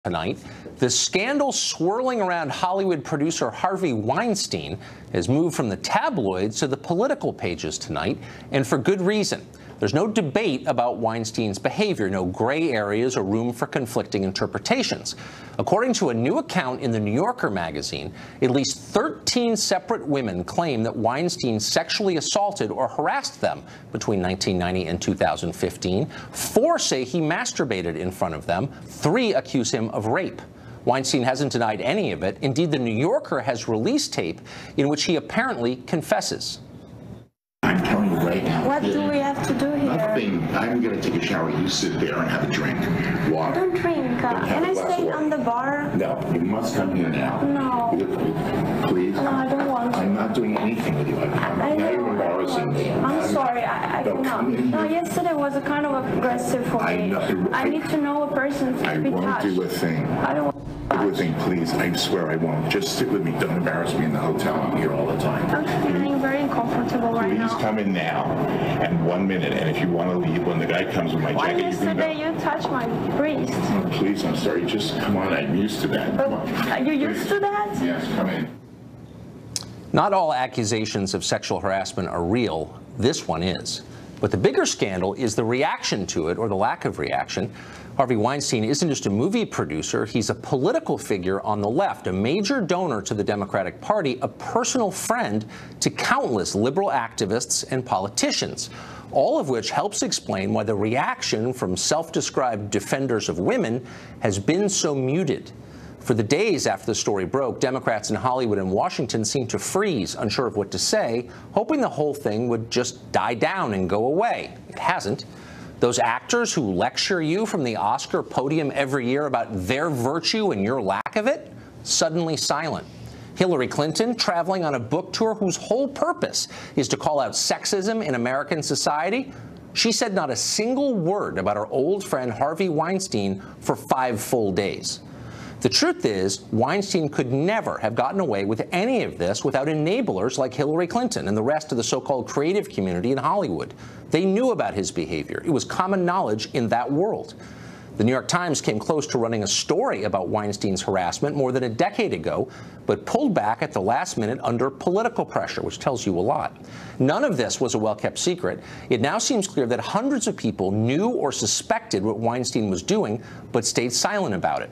Tonight, the scandal swirling around Hollywood producer Harvey Weinstein has moved from the tabloids to the political pages tonight, and for good reason. There's no debate about Weinstein's behavior, no gray areas or room for conflicting interpretations. According to a new account in the New Yorker magazine, at least 13 separate women claim that Weinstein sexually assaulted or harassed them between 1990 and 2015. 4 say he masturbated in front of them. 3 accuse him of rape. Weinstein hasn't denied any of it. Indeed, the New Yorker has released tape in which he apparently confesses. I'm telling you right now. What do we have to do here? Nothing. I'm going to take a shower. You sit there and have a drink. Water. I don't drink. Can I stay on the bar? No, you must come here now. No. Please. No, I don't want to. I'm not doing anything with you. I know. You're embarrassing me. I'm sorry. I cannot. No, yesterday was a kind of aggressive for me. I need to know a person to be touched. I won't do a thing. I don't want do a thing, please. I swear I won't. Just sit with me. Don't embarrass me in the hotel. I'm here all the time. I'm feeling very uncomfortable right now. Please come in now, and 1 minute. And if you want to leave, when the guy comes with my jacket, you can go. Yesterday you touched my breast. Oh, please, I'm sorry. Just come on. I'm used to that. Come on. Are you used to that? Yes, come in. Not all accusations of sexual harassment are real. This one is. But the bigger scandal is the reaction to it, or the lack of reaction. Harvey Weinstein isn't just a movie producer, he's a political figure on the left, a major donor to the Democratic Party, a personal friend to countless liberal activists and politicians, all of which helps explain why the reaction from self-described defenders of women has been so muted. For the days after the story broke, Democrats in Hollywood and Washington seemed to freeze, unsure of what to say, hoping the whole thing would just die down and go away. It hasn't. Those actors who lecture you from the Oscar podium every year about their virtue and your lack of it, suddenly silent. Hillary Clinton traveling on a book tour whose whole purpose is to call out sexism in American society. She said not a single word about her old friend Harvey Weinstein for 5 full days. The truth is, Weinstein could never have gotten away with any of this without enablers like Hillary Clinton and the rest of the so-called creative community in Hollywood. They knew about his behavior. It was common knowledge in that world. The New York Times came close to running a story about Weinstein's harassment more than a decade ago, but pulled back at the last minute under political pressure, which tells you a lot. None of this was a well-kept secret. It now seems clear that hundreds of people knew or suspected what Weinstein was doing, but stayed silent about it.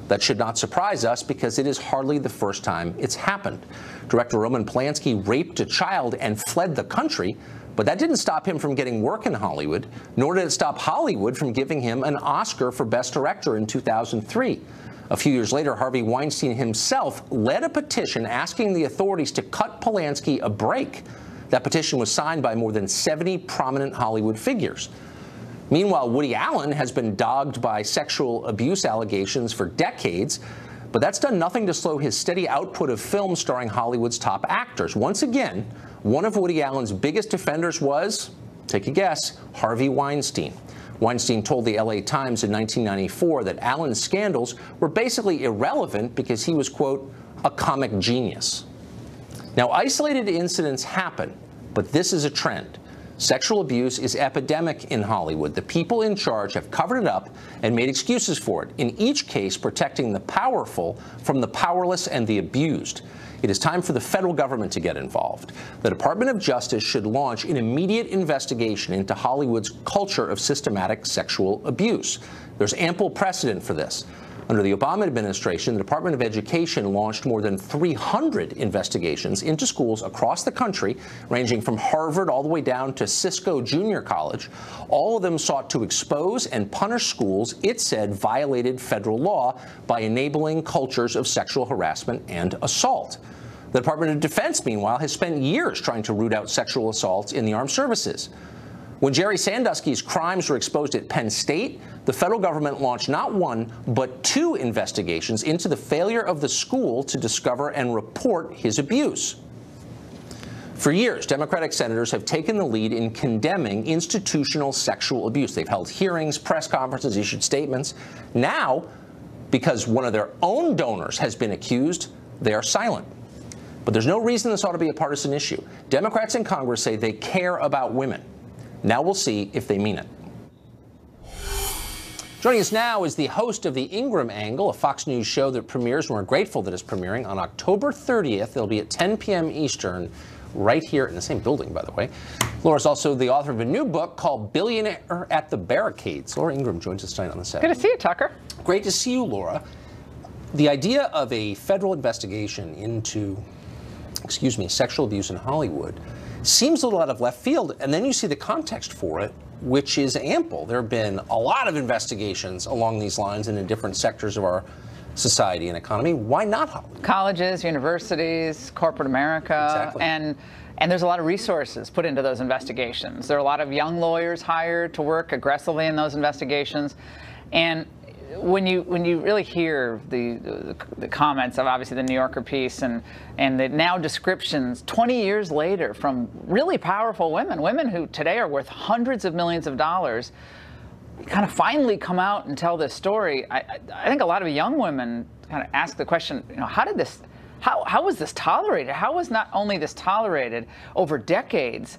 That should not surprise us because it is hardly the first time it's happened. Director Roman Polanski raped a child and fled the country, but that didn't stop him from getting work in Hollywood, nor did it stop Hollywood from giving him an Oscar for Best Director in 2003. A few years later, Harvey Weinstein himself led a petition asking the authorities to cut Polanski a break. That petition was signed by more than 70 prominent Hollywood figures. Meanwhile, Woody Allen has been dogged by sexual abuse allegations for decades, but that's done nothing to slow his steady output of films starring Hollywood's top actors. Once again, one of Woody Allen's biggest defenders was, take a guess, Harvey Weinstein. Weinstein told the LA Times in 1994 that Allen's scandals were basically irrelevant because he was, quote, a comic genius. Now, isolated incidents happen, but this is a trend. Sexual abuse is epidemic in Hollywood. The people in charge have covered it up and made excuses for it, in each case protecting the powerful from the powerless and the abused. It is time for the federal government to get involved. The Department of Justice should launch an immediate investigation into Hollywood's culture of systematic sexual abuse. There's ample precedent for this. Under the Obama administration, the Department of Education launched more than 300 investigations into schools across the country, ranging from Harvard all the way down to Cisco Junior College. All of them sought to expose and punish schools it said violated federal law by enabling cultures of sexual harassment and assault. The Department of Defense, meanwhile, has spent years trying to root out sexual assaults in the armed services. When Jerry Sandusky's crimes were exposed at Penn State, the federal government launched not 1, but 2 investigations into the failure of the school to discover and report his abuse. For years, Democratic senators have taken the lead in condemning institutional sexual abuse. They've held hearings, press conferences, issued statements. Now, because one of their own donors has been accused, they are silent. But there's no reason this ought to be a partisan issue. Democrats in Congress say they care about women. Now we'll see if they mean it. Joining us now is the host of The Ingram Angle, a Fox News show that premieres, and we're grateful that it's premiering on October 30th. It'll be at 10 p.m. Eastern, right here in the same building, by the way. Laura's also the author of a new book called Billionaire at the Barricades. Laura Ingram joins us tonight on the set. Good to see you, Tucker. Great to see you, Laura. The idea of a federal investigation into, sexual abuse in Hollywood seems a little out of left field, and then you see the context for it, which is ample. There have been a lot of investigations along these lines and in different sectors of our society and economy. Why not Hollywood? Colleges, universities, corporate America, Exactly. and there's a lot of resources put into those investigations. There are a lot of young lawyers hired to work aggressively in those investigations, and when you really hear the comments of obviously the New Yorker piece and the now descriptions 20 years later from really powerful women who today are worth hundreds of millions of dollars, kind of finally come out and tell this story, I think a lot of young women kind of ask the question, how was this tolerated? How was not only this tolerated over decades,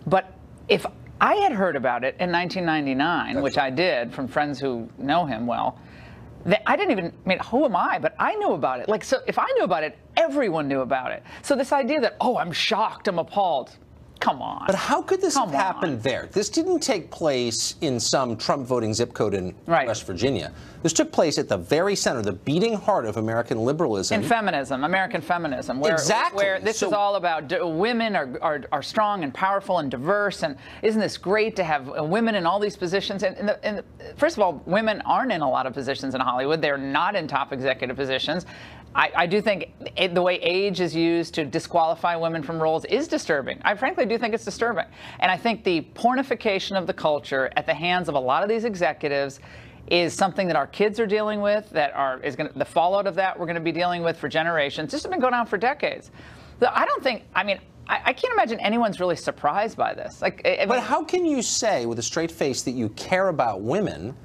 but if I had heard about it in 1999, which I did from friends who know him well. I didn't even, who am I? But I knew about it. So if I knew about it, everyone knew about it. So this idea that, I'm shocked, I'm appalled. Come on. But how could this have happened there? This didn't take place in some Trump voting zip code in West Virginia. This took place at the very center, the beating heart of American liberalism. And feminism, American feminism. Where this is all about women are strong and powerful and diverse, and isn't this great to have women in all these positions? And first of all, women aren't in a lot of positions in Hollywood. They're not in top executive positions. I do think the way age is used to disqualify women from roles is disturbing. I frankly do think it's disturbing. And I think the pornification of the culture at the hands of a lot of these executives is something that our kids are dealing with, the fallout of that we're going to be dealing with for generations. This has been going on for decades. So I can't imagine anyone's really surprised by this. But how can you say with a straight face that you care about women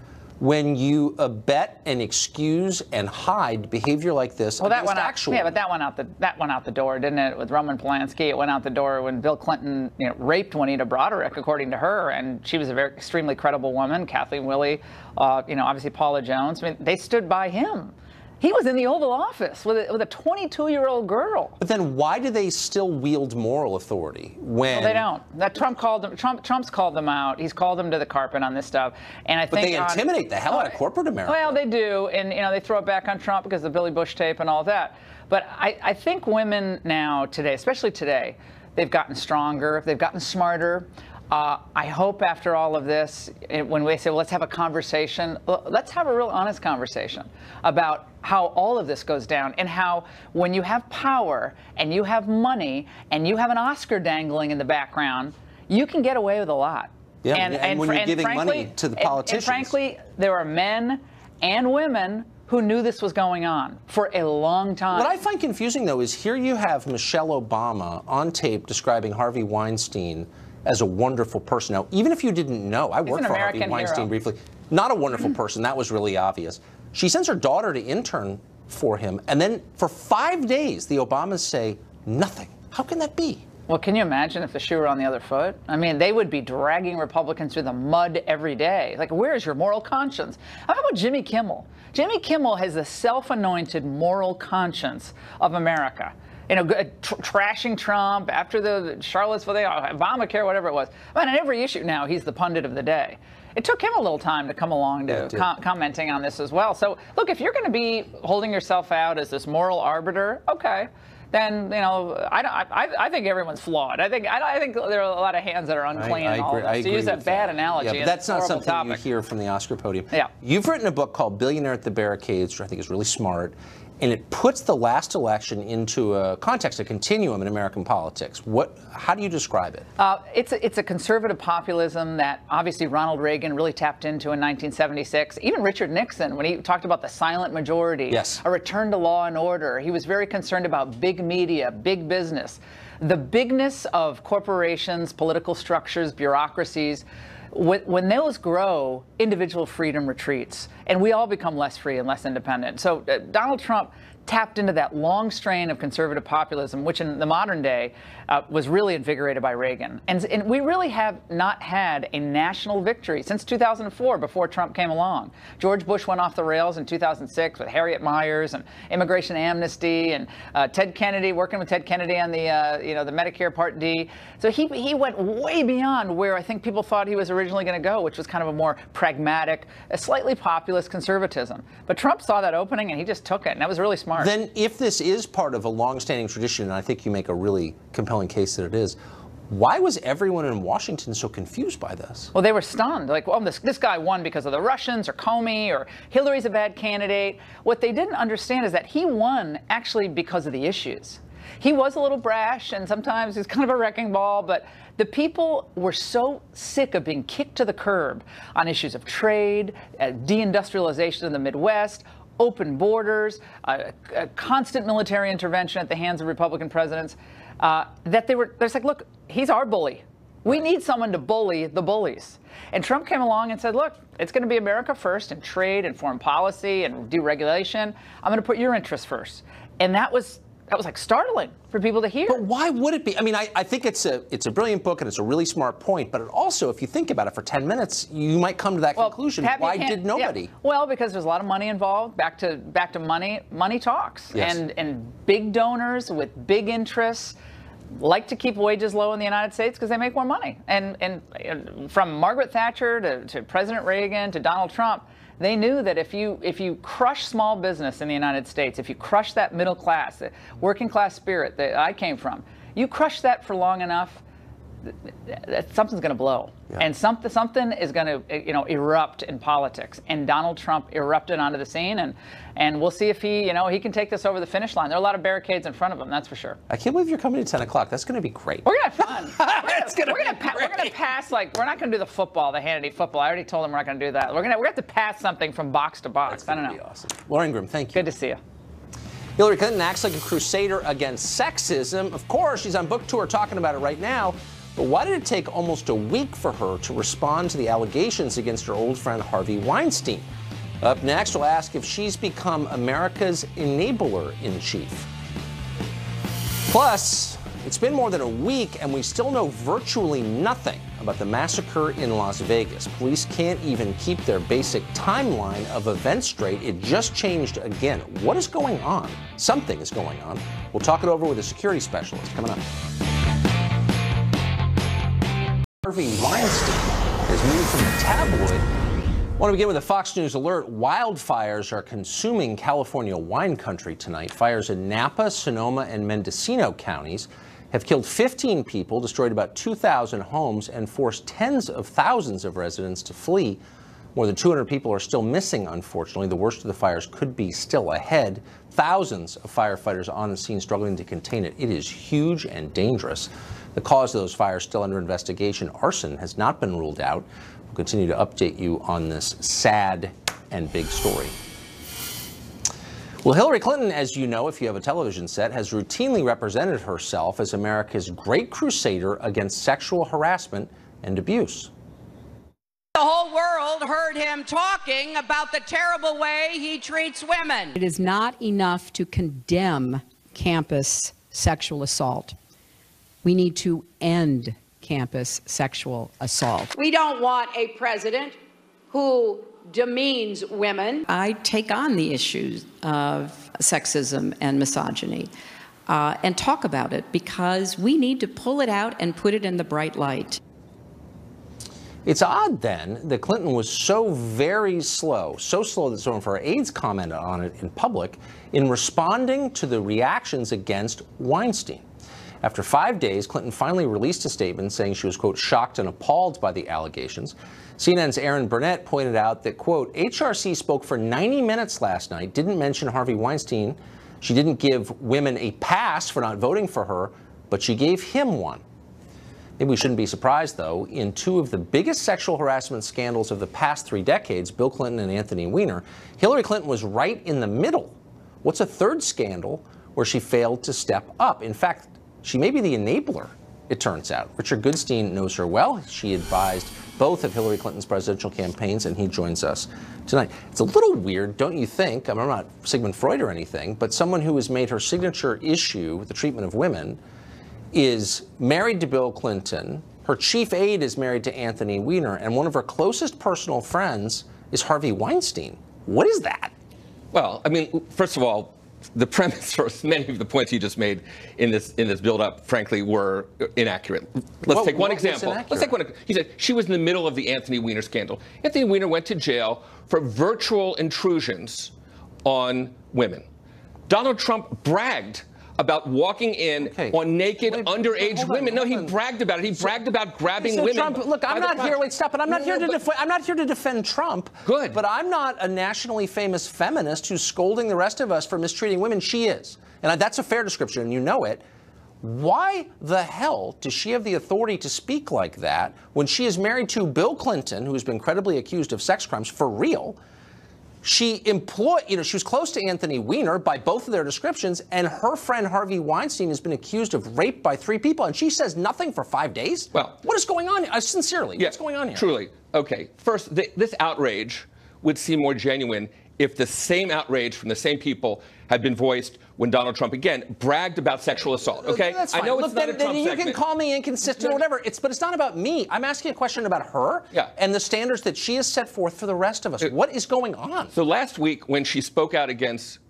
when you abet and excuse and hide behavior like this? Well, that went out the door, didn't it? With Roman Polanski, it went out the door when Bill Clinton, raped Juanita Broderick, according to her, and she was a very extremely credible woman. Kathleen Willey, obviously Paula Jones. They stood by him. He was in the Oval Office with a 22-year-old girl. But then why do they still wield moral authority when? Well, they don't. Trump's called them out. He's called them to the carpet on this stuff. And But they intimidate the hell out of corporate America. Well, they do, and they throw it back on Trump because of the Billy Bush tape and all that. But I think women now today, especially today, they've gotten stronger. They've gotten smarter. I hope after all of this, when we say, well, let's have a conversation, let's have a real honest conversation about how all of this goes down and how when you have power and you have money and you have an Oscar dangling in the background, you can get away with a lot. Yeah, and when you're giving money to the politicians. And frankly, there are men and women who knew this was going on for a long time. What I find confusing, though, is here you have Michelle Obama on tape describing Harvey Weinstein as a wonderful person. Now, even if you didn't know, I worked for Harvey Weinstein briefly. Not a wonderful person. That was really obvious. She sends her daughter to intern for him, and then for 5 days, the Obamas say nothing. How can that be? Well, can you imagine if the shoe were on the other foot? They would be dragging Republicans through the mud every day. Where is your moral conscience? How about Jimmy Kimmel? Jimmy Kimmel has the self-anointed moral conscience of America. Trashing Trump after the Charlottesville, Obamacare, whatever it was. On every issue now, he's the pundit of the day. It took him a little time to come along to commenting on this as well. So, look, if you're going to be holding yourself out as this moral arbiter, okay, then I think everyone's flawed. I think there are a lot of hands that are unclean in all of this. To use that bad analogy, but that's not something you hear from the Oscar podium. Yeah. You've written a book called Billionaire at the Barricades, which I think is really smart. And it puts the last election into a context, a continuum in American politics. How do you describe it? It's a conservative populism that obviously Ronald Reagan really tapped into in 1976. Even Richard Nixon, when he talked about the silent majority, a return to law and order, he was very concerned about big media, big business. The bigness of corporations, political structures, bureaucracies, when those grow, individual freedom retreats. and we all become less free and less independent. So Donald Trump tapped into that long strain of conservative populism, which in the modern day was really invigorated by Reagan. And we really have not had a national victory since 2004, before Trump came along. George Bush went off the rails in 2006 with Harriet Miers and immigration amnesty, and Ted Kennedy, working with Ted Kennedy on the Medicare Part D. So he went way beyond where I think people thought he was originally going to go, which was kind of a more pragmatic, a slightly populist conservatism. But Trump saw that opening and he just took it, and that was really smart. Then if this is part of a long-standing tradition, and I think you make a really compelling case that it is, why was everyone in Washington so confused by this? Well, they were stunned. Like, well, this guy won because of the Russians or Comey or Hillary's a bad candidate. What they didn't understand is that he won actually because of the issues. He was a little brash and sometimes he's kind of a wrecking ball, but the people were so sick of being kicked to the curb on issues of trade, deindustrialization in the Midwest, open borders, constant military intervention at the hands of Republican presidents, that they're like, look, he's our bully. We need someone to bully the bullies. And Trump came along and said, look, it's going to be America first in trade and foreign policy and deregulation. I'm going to put your interests first. And that was like startling for people to hear. But why would it be? I mean, I think it's a brilliant book and it's a really smart point, but it also, if you think about it for 10 minutes, you might come to that conclusion. Why did nobody? Yeah. Well, because there's a lot of money involved. Back to money. Money talks. Yes. And big donors with big interests like to keep wages low in the United States because they make more money. And from Margaret Thatcher to President Reagan to Donald Trump, they knew that if you crush small business in the United States, if you crush that middle class, the working class spirit that I came from, you crush that for long enough, something's going to blow. Yeah. And something is going to erupt in politics. And Donald Trump erupted onto the scene, and we'll see if he can take this over the finish line. There are a lot of barricades in front of him, that's for sure. I can't believe you're coming to 10 o'clock. That's going to be great. We're going to have fun. We're going to pass, like, we're not going to do the football, the Hannity football. I already told him we're not going to do that. We're going to have to pass something from box to box. That's going to be awesome. Laura Ingraham, thank you. Good to see you. Hillary Clinton acts like a crusader against sexism. Of course, she's on book tour talking about it right now. But why did it take almost a week for her to respond to the allegations against her old friend Harvey Weinstein? Up next, we'll ask if she's become America's enabler-in-chief. Plus, it's been more than a week and we still know virtually nothing about the massacre in Las Vegas. Police can't even keep their basic timeline of events straight. It just changed again. What is going on? Something is going on. We'll talk it over with a security specialist coming up. Harvey Weinstein has moved from the tabloid. I want to begin with a Fox News alert. Wildfires are consuming California wine country tonight. Fires in Napa, Sonoma, and Mendocino counties have killed 15 people, destroyed about 2,000 homes, and forced tens of thousands of residents to flee. More than 200 people are still missing, unfortunately. The worst of the fires could be still ahead. Thousands of firefighters on the scene struggling to contain it. It is huge and dangerous. The cause of those fires still under investigation. Arson has not been ruled out. We'll continue to update you on this sad and big story. Well, Hillary Clinton, as you know, if you have a television set, has routinely represented herself as America's great crusader against sexual harassment and abuse. The whole world heard him talking about the terrible way he treats women. It is not enough to condemn campus sexual assault. We need to end campus sexual assault. We don't want a president who demeans women. I take on the issues of sexism and misogyny and talk about it because we need to pull it out and put it in the bright light. It's odd, then, that Clinton was so very slow, so slow that someone for her aides commented on it in public, in responding to the reactions against Weinstein. After 5 days, Clinton finally released a statement saying she was, quote, shocked and appalled by the allegations. CNN's Aaron Burnett pointed out that, quote, HRC spoke for 90 minutes last night, didn't mention Harvey Weinstein. She didn't give women a pass for not voting for her, but she gave him one. Maybe we shouldn't be surprised, though. In two of the biggest sexual harassment scandals of the past 3 decades, Bill Clinton and Anthony Weiner, Hillary Clinton was right in the middle. What's a third scandal where she failed to step up? In fact, she may be the enabler it turns out. Richard Goodstein knows her well. She advised both of Hillary Clinton's presidential campaigns, and he joins us tonight. It's a little weird, don't you think? I mean, I'm not Sigmund Freud or anything, but someone who has made her signature issue with the treatment of women is married to Bill Clinton. Her chief aide is married to Anthony Weiner, and one of her closest personal friends is Harvey Weinstein. What is that? Well, I mean, first of all, the premise for many of the points you just made in this build-up, frankly, were inaccurate. Let's take one example. Let's take one. He said she was in the middle of the Anthony Weiner scandal. Anthony Weiner went to jail for virtual intrusions on women. Donald Trump bragged about walking in on naked underage women. No, he bragged about it. He bragged about grabbing women. Trump, look, I'm not here. Wait, stop. But I'm not here to. I'm not here to defend Trump. Good. But I'm not a nationally famous feminist who's scolding the rest of us for mistreating women. She is, and that's a fair description, and you know it. Why the hell does she have the authority to speak like that when she is married to Bill Clinton, who's been credibly accused of sex crimes for real? She employed, she was close to Anthony Weiner by both of their descriptions, and her friend Harvey Weinstein has been accused of rape by 3 people, and she says nothing for 5 days? Well, what is going on here? Sincerely, what's going on here? Truly. Okay, first, this outrage would seem more genuine if the same outrage from the same people had been voiced when Donald Trump, again, bragged about sexual assault, okay? That's fine. I know it's not a Trump you segment. can call me inconsistent or whatever, but it's not about me. I'm asking a question about her and the standards that she has set forth for the rest of us. What is going on? So last week, when she spoke out against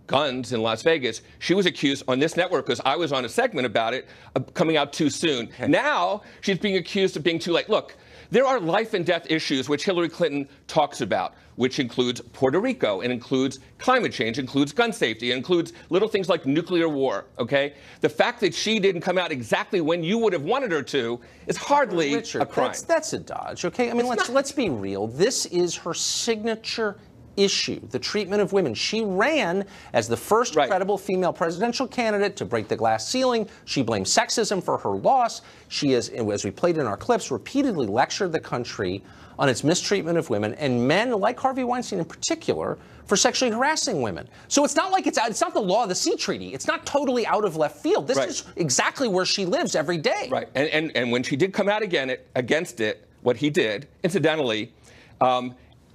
guns in Las Vegas, she was accused on this network, because I was on a segment about it, of coming out too soon. Okay. Now, she's being accused of being too late. Look, there are life and death issues which Hillary Clinton talks about, which includes Puerto Rico, and includes climate change, includes gun safety, includes little things like nuclear war, okay? The fact that she didn't come out exactly when you would have wanted her to is hardly Richard, a crime. That's a dodge, okay? I mean, let's be real. This is her signature issue, the treatment of women. She ran as the first credible female presidential candidate to break the glass ceiling. She blamed sexism for her loss. She has, as we played in our clips, repeatedly lectured the country on its mistreatment of women, and men like Harvey Weinstein in particular, for sexually harassing women. So it's not like it's not the law of the sea treaty. It's not totally out of left field. This is exactly where she lives every day. Right, and when she did come out against it, what he did, incidentally,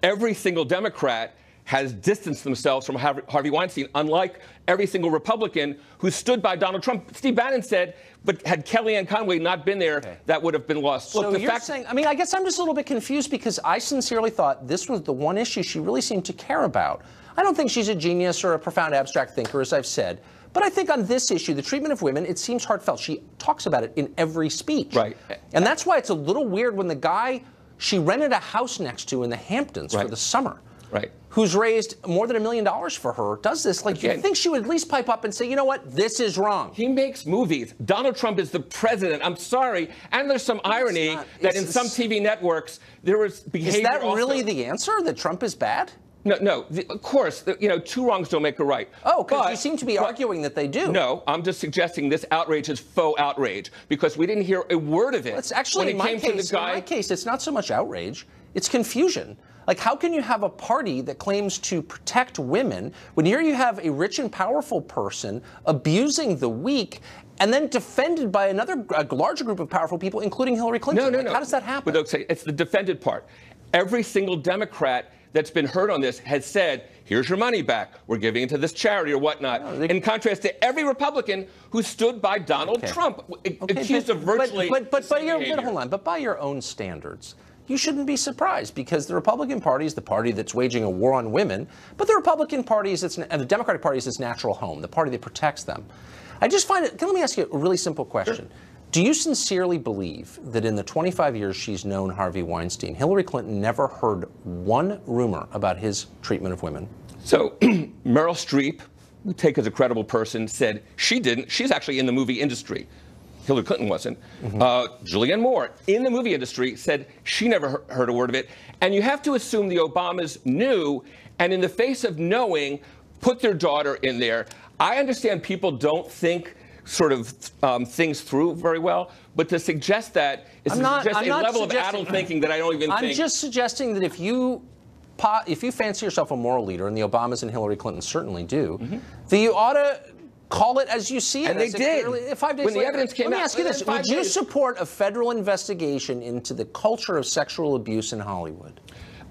every single Democrat has distanced themselves from Harvey Weinstein, unlike every single Republican who stood by Donald Trump. Steve Bannon said, but had Kellyanne Conway not been there, that would have been lost. So you're saying, I mean, I guess I'm just a little bit confused, because I sincerely thought this was the one issue she really seemed to care about. I don't think she's a genius or a profound abstract thinker, as I've said. But I think on this issue, the treatment of women, it seems heartfelt. She talks about it in every speech. Right. And that's why it's a little weird when the guy she rented a house next to in the Hamptons for the summer, who's raised more than $1 million for her, does this. Like, you think she would at least pipe up and say, you know what, this is wrong. He makes movies. Donald Trump is the president. I'm sorry. And there's some irony that in some TV networks, there was behavior. Is that really the answer, that Trump is bad? No, of course, two wrongs don't make a right. Oh, because you seem to be arguing that they do. No, I'm just suggesting this outrage is faux outrage, because we didn't hear a word of it. It's actually, in my case, it's not so much outrage, it's confusion. Like, how can you have a party that claims to protect women when here you have a rich and powerful person abusing the weak, and then defended by a larger group of powerful people, including Hillary Clinton? No. How does that happen? But okay, it's the defended part. Every single Democrat that's been heard on this has said, here's your money back, we're giving it to this charity or whatnot, in contrast to every Republican who stood by Donald Trump, accused of virtually But by your own standards, you shouldn't be surprised, because the Republican Party is the party that's waging a war on women, but the Republican Party is the Democratic Party is its natural home, the party that protects them. I just find it, let me ask you a really simple question. Sure. Do you sincerely believe that in the 25 years she's known Harvey Weinstein, Hillary Clinton never heard one rumor about his treatment of women? So Meryl Streep, we take as a credible person, said she didn't. She's actually in the movie industry. Hillary Clinton wasn't. Julianne Moore, in the movie industry, said she never heard a word of it. And you have to assume the Obamas knew, and in the face of knowing, put their daughter in there. I understand people don't think sort of things through very well, but to suggest that is a level of adult thinking that I don't even think. I'm just suggesting that if you fancy yourself a moral leader, and the Obamas and Hillary Clinton certainly do, that you ought to call it as you see it. And they did. 5 days when the later. evidence came out. Let me ask you this. Would you support a federal investigation into the culture of sexual abuse in Hollywood?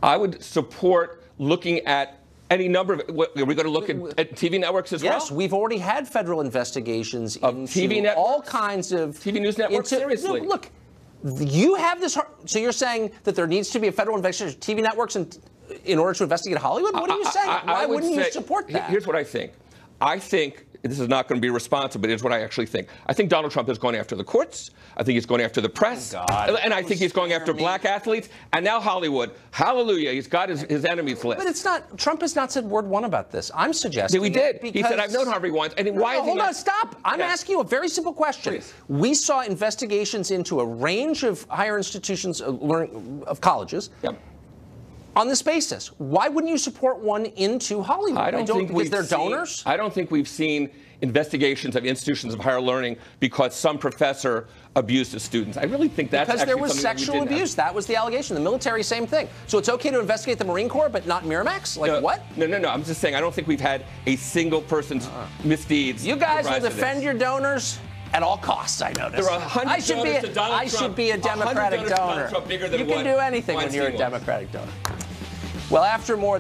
I would support looking at any number of. Are we going to look at TV networks as well? Yes, we've already had federal investigations of into TV networks, all kinds of TV news networks. Seriously, look, you have this. So you're saying that there needs to be a federal investigation of TV networks in order to investigate Hollywood? What are you saying? Why wouldn't you support that? Here's what I think. I think this is not going to be responsible, but here's what I actually think. I think Donald Trump is going after the courts. I think he's going after the press. And I think he's going after black athletes. And now Hollywood. Hallelujah. He's got his enemies list. But it's not. Trump has not said word one about this. I'm suggesting. We did. He said, I've known Harvey Weinstein. Why is he hold on, stop. I'm asking you a very simple question. Please. We saw investigations into a range of higher institutions of colleges. Yep. On this basis, why wouldn't you support one into Hollywood? I don't think because they're donors? I don't think we've seen investigations of institutions of higher learning because some professor abused his students. I really think that's because actually there was sexual abuse. That was the allegation. The military, same thing. So it's okay to investigate the Marine Corps, but not Miramax? Like what? No. I'm just saying I don't think we've had a single person's misdeeds. You guys will defend your donors at all costs, I notice. There are 100 donors to Donald Trump. I should be a Democratic donor. You can do anything when you're a Democratic donor. Well,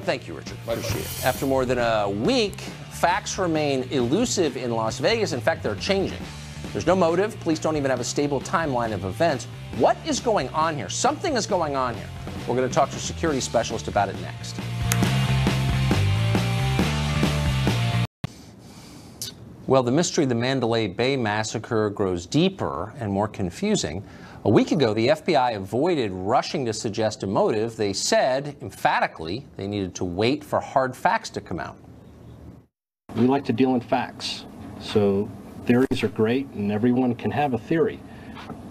thank you, Richard. Appreciate it. After more than a week, facts remain elusive in Las Vegas. In fact, they're changing. There's no motive. Police don't even have a stable timeline of events. What is going on here? Something is going on here. We're going to talk to a security specialist about it next. Well, the mystery of the Mandalay Bay massacre grows deeper and more confusing. A week ago, the FBI avoided rushing to suggest a motive. They said, emphatically, they needed to wait for hard facts to come out. We like to deal in facts. So theories are great, and everyone can have a theory.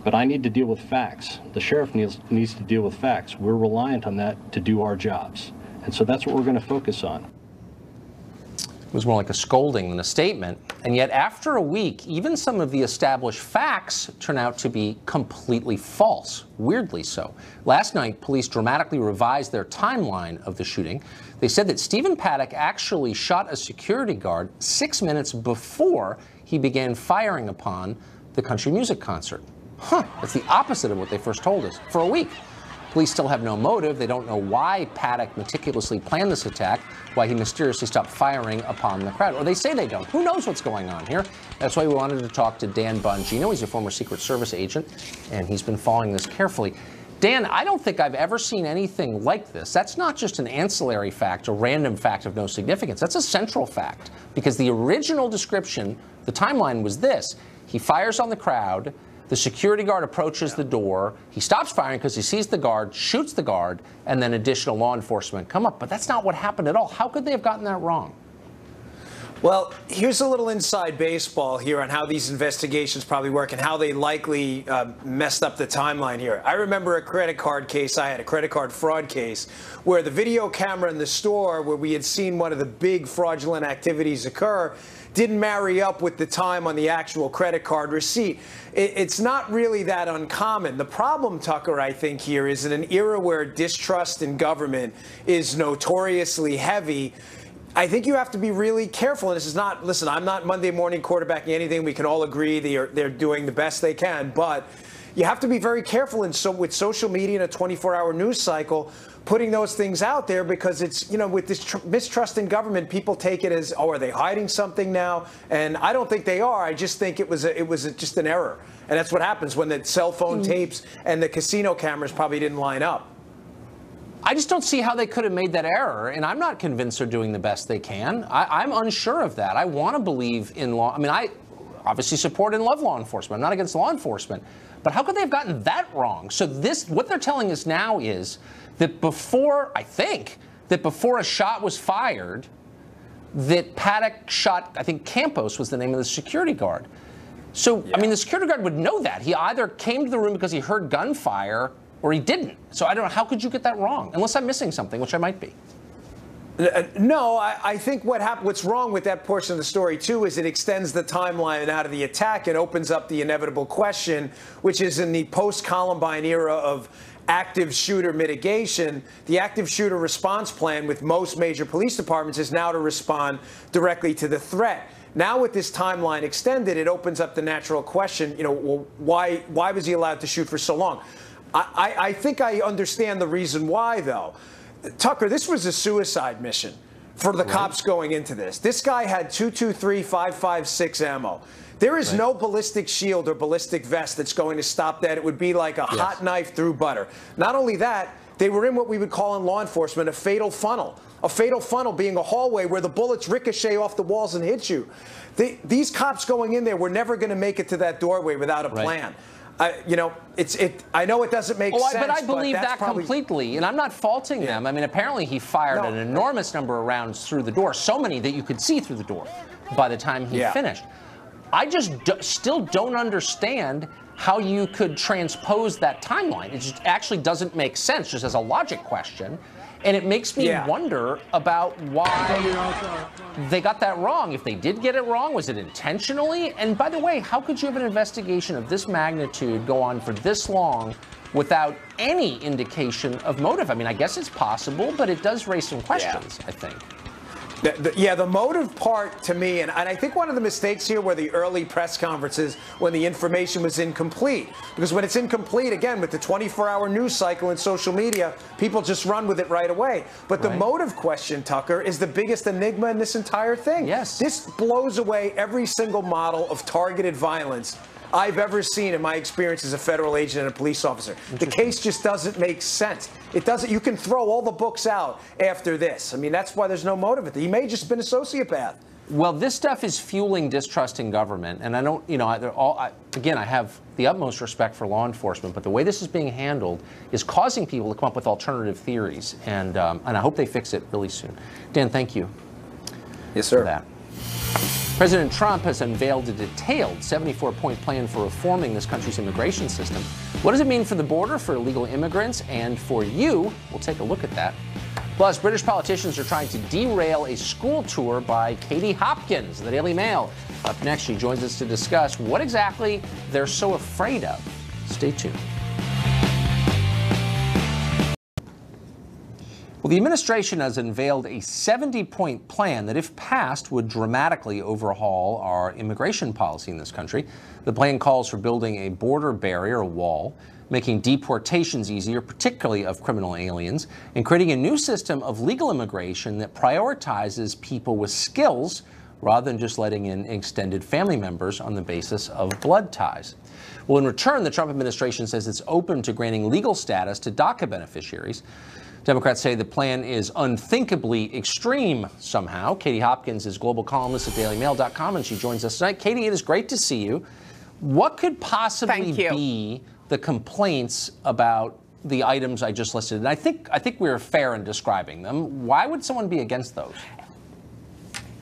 But I need to deal with facts. The sheriff needs to deal with facts. We're reliant on that to do our jobs. And so that's what we're going to focus on. It was more like a scolding than a statement. And yet, after a week, even some of the established facts turn out to be completely false, weirdly so. Last night, police dramatically revised their timeline of the shooting. They said that Stephen Paddock actually shot a security guard 6 minutes before he began firing upon the country music concert. That's the opposite of what they first told us for a week. Police still have no motive. They don't know why Paddock meticulously planned this attack, why he mysteriously stopped firing upon the crowd. Or they say they don't. Who knows what's going on here? That's why we wanted to talk to Dan Bongino. He's a former Secret Service agent, and he's been following this carefully. Dan, I don't think I've ever seen anything like this. That's not just an ancillary fact, a random fact of no significance. That's a central fact, because the original description, the timeline was this. He fires on the crowd. The security guard approaches the door. He stops firing because he sees the guard, shoots the guard, and then additional law enforcement come up. But that's not what happened at all. How could they have gotten that wrong? Well, here's a little inside baseball here on how these investigations probably work and how they likely messed up the timeline here. I remember a credit card case. I had a credit card fraud case where the video camera in the store where we had seen one of the big fraudulent activities occur didn't marry up with the time on the actual credit card receipt. It's not really that uncommon. The problem, Tucker, I think here is in an era where distrust in government is notoriously heavy, I think you have to be really careful. And this is not, listen, I'm not Monday morning quarterbacking anything. We can all agree they're doing the best they can. But you have to be very careful with social media and a 24-hour news cycle, putting those things out there, because it's, with this mistrust in government, people take it as, oh, are they hiding something now? And I don't think they are. I just think it was just an error. And that's what happens when the cell phone tapes and the casino cameras probably didn't line up. I just don't see how they could have made that error, and I'm not convinced they're doing the best they can. I'm unsure of that. I want to believe in law. I mean, I obviously support and love law enforcement. I'm not against law enforcement. But how could they have gotten that wrong? So what they're telling us now is that before a shot was fired, that Paddock shot, I think Campos was the name of the security guard. So, yeah. I mean, the security guard would know that. He either came to the room because he heard gunfire or he didn't. So I don't know, how could you get that wrong? Unless I'm missing something, which I might be. No, I think what's wrong with that portion of the story, too, is it extends the timeline out of the attack and opens up the inevitable question, which is in the post-Columbine era of active shooter mitigation, the active shooter response plan with most major police departments is now to respond directly to the threat. Now with this timeline extended, it opens up the natural question, well, why was he allowed to shoot for so long? I think I understand the reason why, though. Tucker, this was a suicide mission for the cops going into this. This guy had .223, .556 ammo. There is no ballistic shield or ballistic vest that's going to stop that. It would be like a hot knife through butter. Not only that, they were in what we would call in law enforcement a fatal funnel. A fatal funnel being a hallway where the bullets ricochet off the walls and hit you. These cops going in there were never going to make it to that doorway without a plan. I know it doesn't make sense. But I believe that completely, and I'm not faulting them. I mean, apparently he fired an enormous number of rounds through the door, so many that you could see through the door by the time he finished. I just still don't understand how you could transpose that timeline. It just actually doesn't make sense, just as a logic question. And it makes me wonder about why they got that wrong. If they did get it wrong, was it intentionally? And by the way, how could you have an investigation of this magnitude go on for this long without any indication of motive? I mean, I guess it's possible, but it does raise some questions, I think. The motive part to me, and I think one of the mistakes here were the early press conferences when the information was incomplete. Because when it's incomplete, again, with the 24-hour news cycle and social media, people just run with it right away. But the motive question, Tucker, is the biggest enigma in this entire thing. This blows away every single model of targeted violence I've ever seen in my experience as a federal agent and a police officer. The case just doesn't make sense. It doesn't. You can throw all the books out after this. I mean, that's why there's no motive. He may have just been a sociopath. Well, this stuff is fueling distrust in government, and I don't, again, I have the utmost respect for law enforcement, but the way this is being handled is causing people to come up with alternative theories, and I hope they fix it really soon. Dan, thank you. Yes, sir. For that. President Trump has unveiled a detailed 74-point plan for reforming this country's immigration system. What does it mean for the border, for illegal immigrants, and for you? We'll take a look at that. Plus, British politicians are trying to derail a school tour by Katie Hopkins, the Daily Mail. Up next, she joins us to discuss what exactly they're so afraid of. Stay tuned. Well, the administration has unveiled a 70-point plan that, if passed, would dramatically overhaul our immigration policy in this country. The plan calls for building a border barrier, a wall, making deportations easier, particularly of criminal aliens, and creating a new system of legal immigration that prioritizes people with skills rather than just letting in extended family members on the basis of blood ties. Well, in return, the Trump administration says it's open to granting legal status to DACA beneficiaries. Democrats say the plan is unthinkably extreme somehow. Katie Hopkins is global columnist at dailymail.com, and she joins us tonight. Katie, it is great to see you. What could possibly be the complaints about the items I just listed? And I think we're fair in describing them. Why would someone be against those?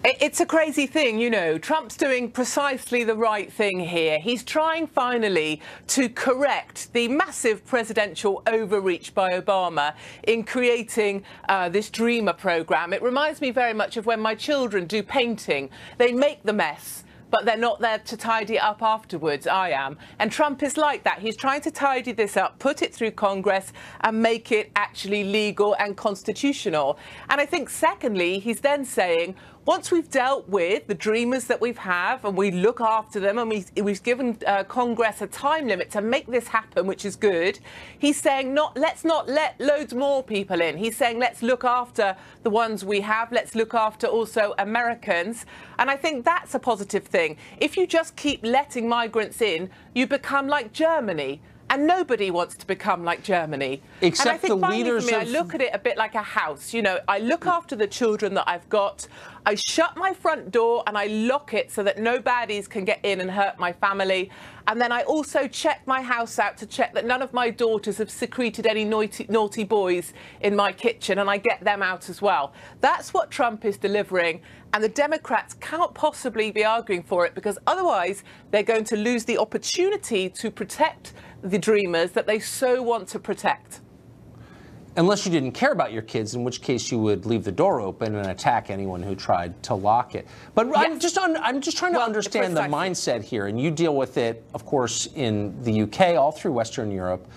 It's a crazy thing, Trump's doing precisely the right thing here. He's trying finally to correct the massive presidential overreach by Obama in creating this Dreamer program. It reminds me very much of when my children do painting. They make the mess, but they're not there to tidy it up afterwards. I am. And Trump is like that. He's trying to tidy this up, put it through Congress, and make it actually legal and constitutional. And I think, secondly, he's then saying, once we've dealt with the dreamers that we have and we look after them and we've given Congress a time limit to make this happen, which is good, he's saying let's not let loads more people in. He's saying let's look after the ones we have. Let's look after also Americans. And I think that's a positive thing. If you just keep letting migrants in, you become like Germany. And nobody wants to become like Germany. Except and I think the leaders for me, I look at it a bit like a house. I look after the children that I've got. I shut my front door and I lock it so that no baddies can get in and hurt my family. And then I also check my house out to check that none of my daughters have secreted any naughty boys in my kitchen, and I get them out as well. That's what Trump is delivering. And the Democrats cannot possibly be arguing for it, because otherwise they're going to lose the opportunity to protect the dreamers that they so want to protect. Unless you didn't care about your kids, in which case you would leave the door open and attack anyone who tried to lock it. But yes. I'm just trying to understand the mindset here, and you deal with it, of course, in the UK, all through Western Europe.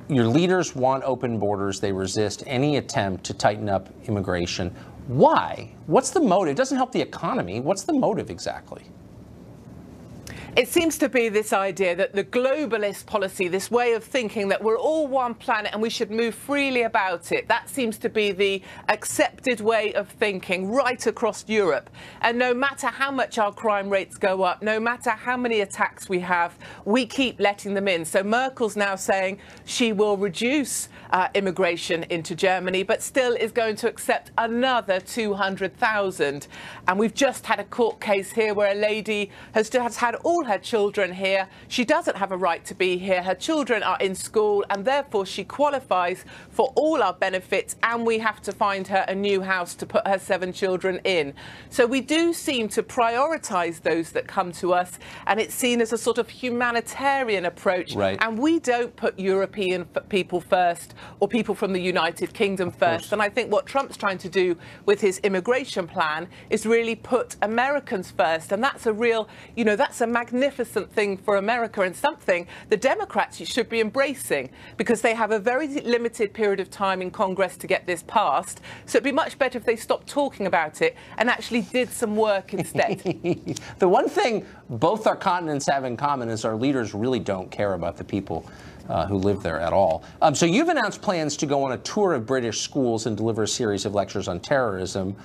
Your leaders want open borders. They resist any attempt to tighten up immigration. Why? What's the motive? It doesn't help the economy. What's the motive exactly? It seems to be this idea that the globalist policy, this way of thinking that we're all one planet and we should move freely about it, that seems to be the accepted way of thinking right across Europe. And no matter how much our crime rates go up, no matter how many attacks we have, we keep letting them in. So Merkel's now saying she will reduce immigration into Germany, but still is going to accept another 200,000. And we've just had a court case here where a lady has had all her children here. She doesn't have a right to be here. Her children are in school and therefore she qualifies for all our benefits, and we have to find her a new house to put her 7 children in. So we do seem to prioritise those that come to us, and it's seen as a sort of humanitarian approach. Right. And we don't put European people first or people from the United Kingdom first. And I think what Trump's trying to do with his immigration plan is really put Americans first. And that's a real, that's a magnificent thing for America, and something the Democrats should be embracing, because they have a very limited period of time in Congress to get this passed. So it'd be much better if they stopped talking about it and actually did some work instead. The one thing both our continents have in common is our leaders really don't care about the people who live there at all. So you've announced plans to go on a tour of British schools and deliver a series of lectures on terrorism.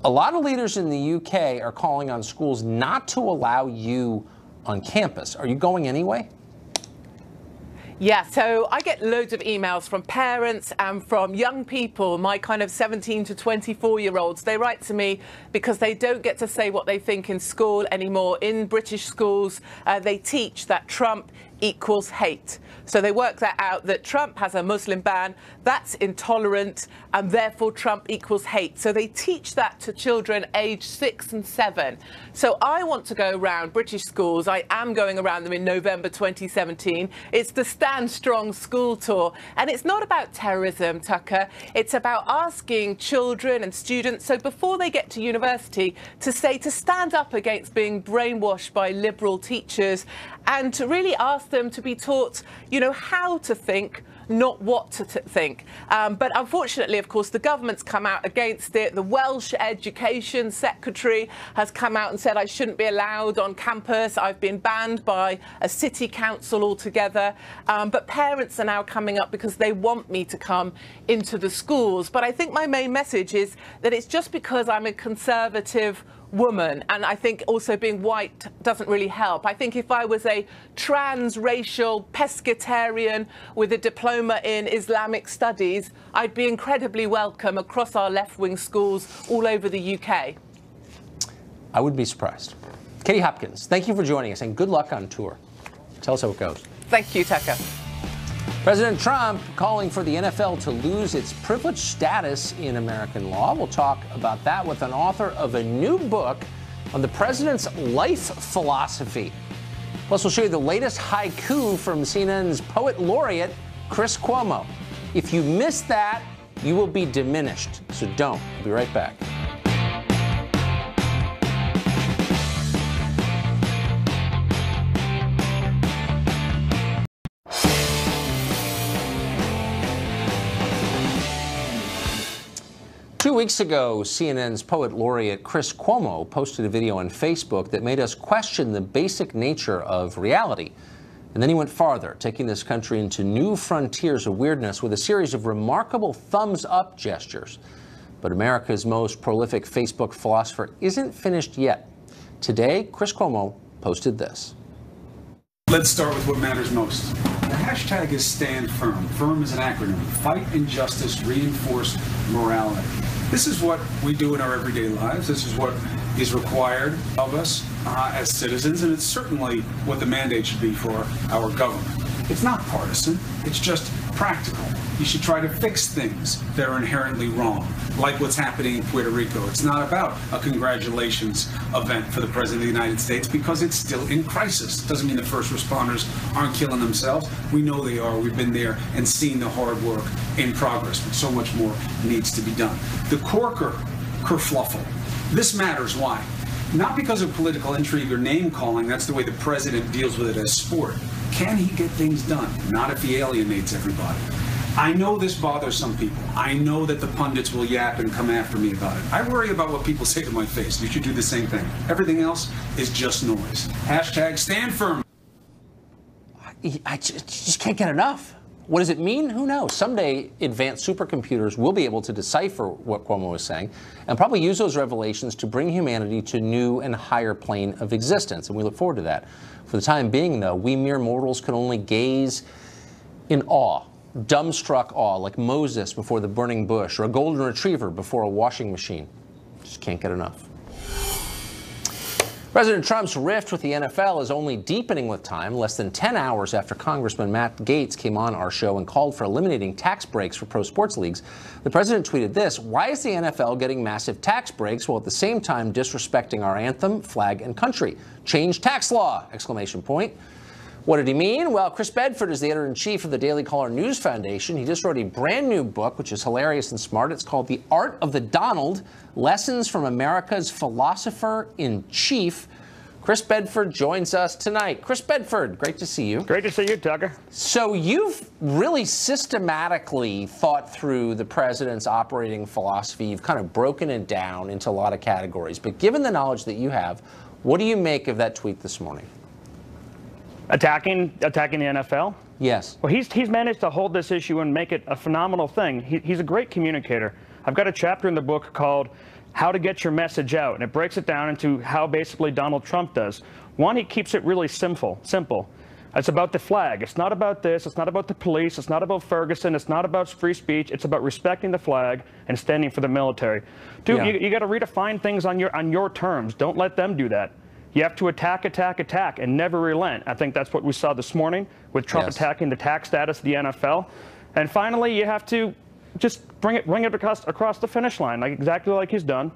A lot of leaders in the UK are calling on schools not to allow you on campus. Are you going anyway? Yeah, so I get loads of emails from parents and from young people, my kind of 17 to 24-year-olds. They write to me because they don't get to say what they think in school anymore. In British schools, they teach that Trump equals hate. So they work that out, that Trump has a Muslim ban, that's intolerant, and therefore Trump equals hate. So they teach that to children aged 6 and 7. So I want to go around British schools. I am going around them in November 2017. It's the Stand Strong School Tour. And it's not about terrorism, Tucker. It's about asking children and students, so before they get to university, to stand up against being brainwashed by liberal teachers, and to really ask them to be taught, how to think, not what to think. But unfortunately, of course, the government's come out against it. The Welsh Education Secretary has come out and said I shouldn't be allowed on campus. I've been banned by a city council altogether. But parents are now coming up because they want me to come into the schools. But I think my main message is that it's just because I'm a conservative woman, and I think also being white doesn't really help. I think if I was a transracial pescatarian with a diploma in Islamic studies, I'd be incredibly welcome across our left-wing schools all over the UK. I would be surprised. Katie Hopkins, thank you for joining us, and good luck on tour. Tell us how it goes. Thank you, Tucker. President Trump calling for the NFL to lose its privileged status in American law. We'll talk about that with an author of a new book on the president's life philosophy. Plus, we'll show you the latest haiku from CNN's poet laureate, Chris Cuomo. If you miss that, you will be diminished. So don't. We'll be right back. 2 weeks ago, CNN's poet laureate Chris Cuomo posted a video on Facebook that made us question the basic nature of reality. And then he went farther, taking this country into new frontiers of weirdness with a series of remarkable thumbs-up gestures. But America's most prolific Facebook philosopher isn't finished yet. Today, Chris Cuomo posted this. Let's start with what matters most. The hashtag is Stand Firm. FIRM is an acronym. Fight injustice, reinforce morality. This is what we do in our everyday lives. This is what is required of us as citizens, and it's certainly what the mandate should be for our government. It's not partisan. It's just practical. You should try to fix things that are inherently wrong, like what's happening in Puerto Rico. It's not about a congratulations event for the President of the United States because it's still in crisis. It doesn't mean the first responders aren't killing themselves. We know they are. We've been there and seen the hard work in progress, but so much more needs to be done. The kerfluffle. This matters. Why? Not because of political intrigue or name calling. That's the way the president deals with it as sport. Can he get things done? Not if he alienates everybody. I know this bothers some people. I know that the pundits will yap and come after me about it. I worry about what people say to my face. You should do the same thing. Everything else is just noise. Hashtag stand firm. I just can't get enough. What does it mean? Who knows? Someday, advanced supercomputers will be able to decipher what Cuomo was saying and probably use those revelations to bring humanity to a new and higher plane of existence. And we look forward to that. For the time being, though, we mere mortals can only gaze in awe, dumbstruck awe, like Moses before the burning bush or a golden retriever before a washing machine. Just can't get enough. President Trump's rift with the NFL is only deepening with time. Less than 10 hours after Congressman Matt Gaetz came on our show and called for eliminating tax breaks for pro sports leagues, the president tweeted this: "Why is the NFL getting massive tax breaks while at the same time disrespecting our anthem, flag, and country? Change tax law!" Exclamation point. What did he mean? Well, Chris Bedford is the editor-in-chief of the Daily Caller News Foundation. He just wrote a brand new book, which is hilarious and smart. It's called The Art of the Donald, Lessons from America's Philosopher-in-Chief. Chris Bedford joins us tonight. Chris Bedford, great to see you. Great to see you, Tucker. So you've really systematically thought through the president's operating philosophy. You've kind of broken it down into a lot of categories. But given the knowledge that you have, what do you make of that tweet this morning? Attacking the NFL? Yes. Well, he's managed to hold this issue and make it a phenomenal thing. He's a great communicator. I've got a chapter in the book called How to Get Your Message Out, and it breaks it down into how basically Donald Trump does. One, he keeps it really simple. It's about the flag. It's not about this. It's not about the police. It's not about Ferguson. It's not about free speech. It's about respecting the flag and standing for the military. Dude, Yeah. you got to redefine things on your terms. Don't let them do that. You have to attack, and never relent. I think that's what we saw this morning with Trump attacking the tax status of the NFL. And finally, you have to just bring it across the finish line, exactly like he's done.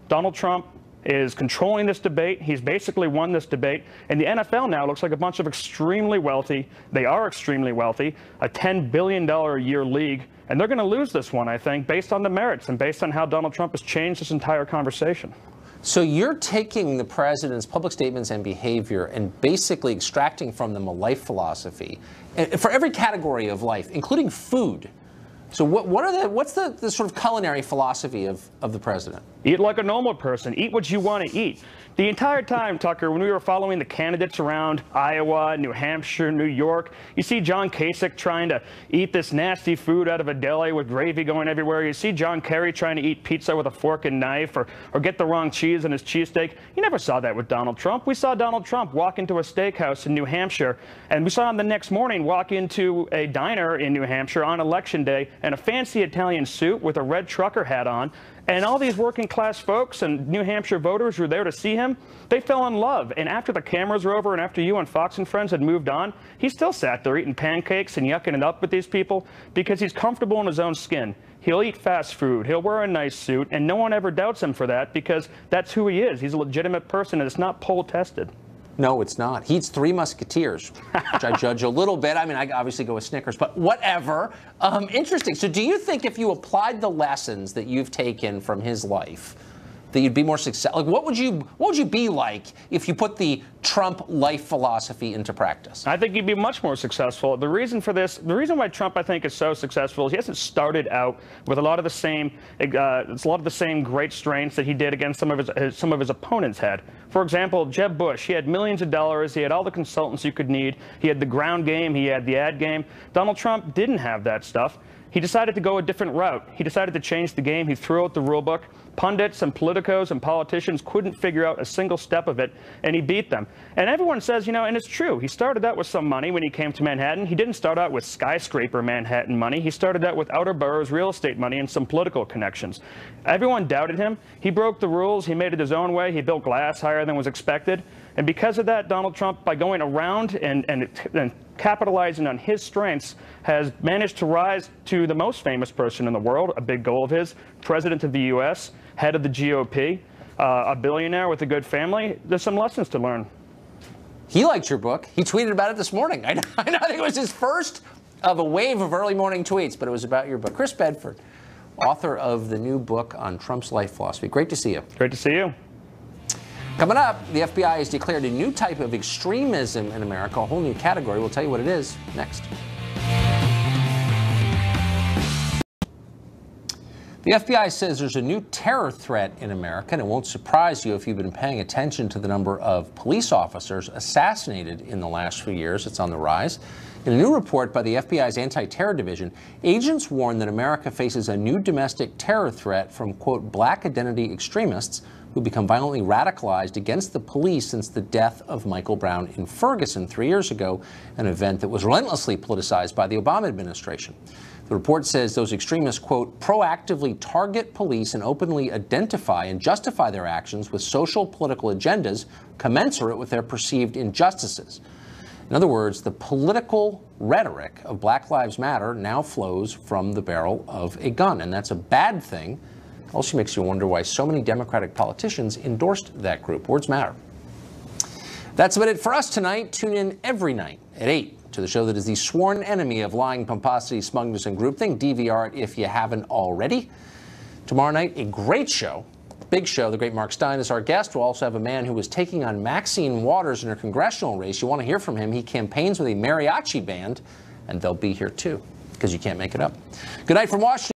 Donald Trump is controlling this debate. He's basically won this debate. And the NFL now looks like a bunch of extremely wealthy, they are extremely wealthy, a $10 billion a year league. And they're going to lose this one, I think, based on the merits and based on how Donald Trump has changed this entire conversation. So you're taking the president's public statements and behavior and basically extracting from them a life philosophy for every category of life, including food. So what's the sort of culinary philosophy of the president? Eat like a normal person. Eat what you want to eat. The entire time, Tucker, when we were following the candidates around Iowa, New Hampshire, New York, you see John Kasich trying to eat this nasty food out of a deli with gravy going everywhere. You see John Kerry trying to eat pizza with a fork and knife or get the wrong cheese in his cheesesteak. You never saw that with Donald Trump. We saw Donald Trump walk into a steakhouse in New Hampshire, and we saw him the next morning walk into a diner in New Hampshire on Election Day in a fancy Italian suit with a red trucker hat on. And all these working class folks and New Hampshire voters who were there to see him, they fell in love. And after the cameras were over and after you and Fox and Friends had moved on, he still sat there eating pancakes and yucking it up with these people because he's comfortable in his own skin. He'll eat fast food. He'll wear a nice suit. And no one ever doubts him for that because that's who he is. He's a legitimate person and it's not poll tested. No, it's not. He eats Three Musketeers, which I judge a little bit. I mean, I obviously go with Snickers, but whatever. Interesting. So do you think if you applied the lessons that you've taken from his life, that you'd be more successful? Like, what would you be like if you put the Trump life philosophy into practice? I think you'd be much more successful. The reason for this, the reason why Trump, I think, is so successful is he hasn't started out with a lot of the same great strengths that he did against some of his opponents had. For example, Jeb Bush, he had millions of dollars, he had all the consultants you could need, he had the ground game, he had the ad game. Donald Trump didn't have that stuff. He decided to go a different route. He decided to change the game. He threw out the rule book. Pundits and politicos and politicians couldn't figure out a single step of it, and he beat them. And everyone says, you know, and it's true, he started out with some money when he came to Manhattan. He didn't start out with skyscraper Manhattan money. He started out with outer boroughs real estate money and some political connections. Everyone doubted him. He broke the rules. He made it his own way. He built glass higher than was expected. And because of that, Donald Trump, by going around and capitalizing on his strengths, has managed to rise to the most famous person in the world, a big goal of his, president of the U.S., head of the GOP, a billionaire with a good family. There's some lessons to learn. He liked your book. He tweeted about it this morning. I think it was his first of a wave of early morning tweets, but it was about your book. Chris Bedford, author of the new book on Trump's life philosophy. Great to see you. Great to see you. Coming up, the FBI has declared a new type of extremism in America, a whole new category. We'll tell you what it is next. The FBI says there's a new terror threat in America, and it won't surprise you if you've been paying attention to the number of police officers assassinated in the last few years. It's on the rise. In a new report by the FBI's Anti-Terror Division, agents warn that America faces a new domestic terror threat from, quote, black identity extremists who become violently radicalized against the police since the death of Michael Brown in Ferguson 3 years ago, an event that was relentlessly politicized by the Obama administration. The report says those extremists, quote, proactively target police and openly identify and justify their actions with social political agendas commensurate with their perceived injustices. In other words, the political rhetoric of Black Lives Matter now flows from the barrel of a gun, and that's a bad thing. It also makes you wonder why so many Democratic politicians endorsed that group. Words matter. That's about it for us tonight. Tune in every night at 8 to the show that is the sworn enemy of lying, pomposity, smugness, and groupthink. DVR it if you haven't already. Tomorrow night, a great show, big show. The great Mark Stein is our guest. We'll also have a man who was taking on Maxine Waters in her congressional race. You want to hear from him. He campaigns with a mariachi band, and they'll be here too, because you can't make it up. Good night from Washington.